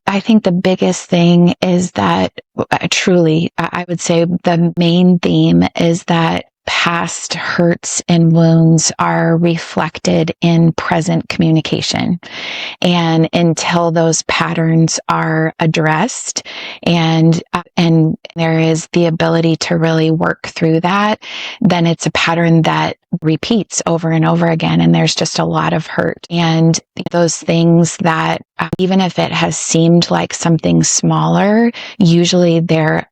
I think the biggest thing is that truly, I would say the main theme is that past hurts and wounds are reflected in present communication. And until those patterns are addressed and there is the ability to really work through that, then it's a pattern that repeats over and over again. And there's just a lot of hurt. And those things that, even if it has seemed like something smaller, usually there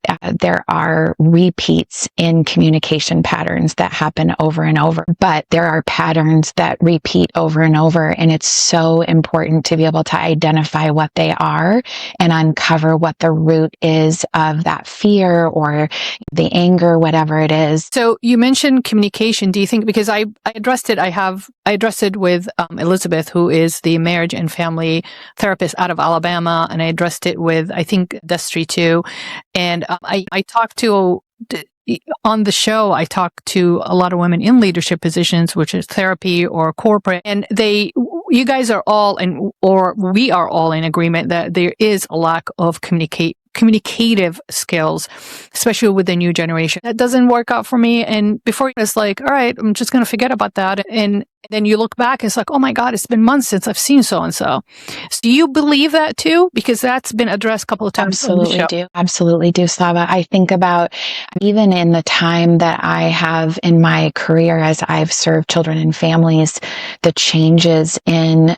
are repeats in communication patterns that happen over and over. But there are patterns that repeat over and over. And it's so important to be able to identify what they are and uncover what the root is of that fear or the anger, whatever it is. So you mentioned communication. Do you think, because I addressed it, I addressed it with Elizabeth, who is the marriage and family therapist out of Alabama, and I addressed it with, I think, Destry too. And I talked to, on the show, I talk to a lot of women in leadership positions, which is therapy or corporate, and you guys are all or we are all in agreement that there is a lack of communicative skills, especially with the new generation. That doesn't work out for me. And before it's like, all right, I'm just going to forget about that. And then you look back, it's like, oh my God, it's been months since I've seen so-and-so. So do you believe that too? Because that's been addressed a couple of times. Absolutely do, Slava. I think about even in the time that I have in my career as I've served children and families, the changes in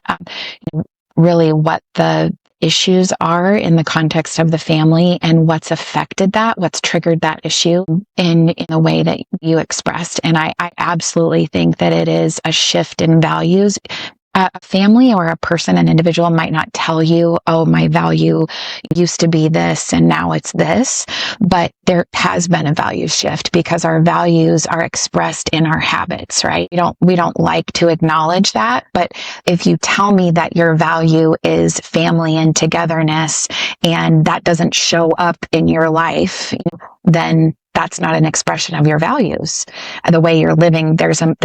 really what the issues are in the context of the family and what's affected that, what's triggered that issue in the way that you expressed. And I absolutely think that it is a shift in values. A family or a person, an individual might not tell you, oh, my value used to be this and now it's this, but there has been a value shift because our values are expressed in our habits, right? We don't like to acknowledge that, but if you tell me that your value is family and togetherness and that doesn't show up in your life, then that's not an expression of your values. The way you're living, there's a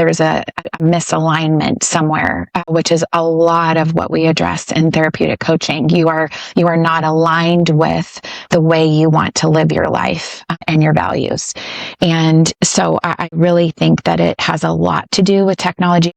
misalignment somewhere, which is a lot of what we address in therapeutic coaching. You are not aligned with the way you want to live your life and your values. And so I really think that it has a lot to do with technology.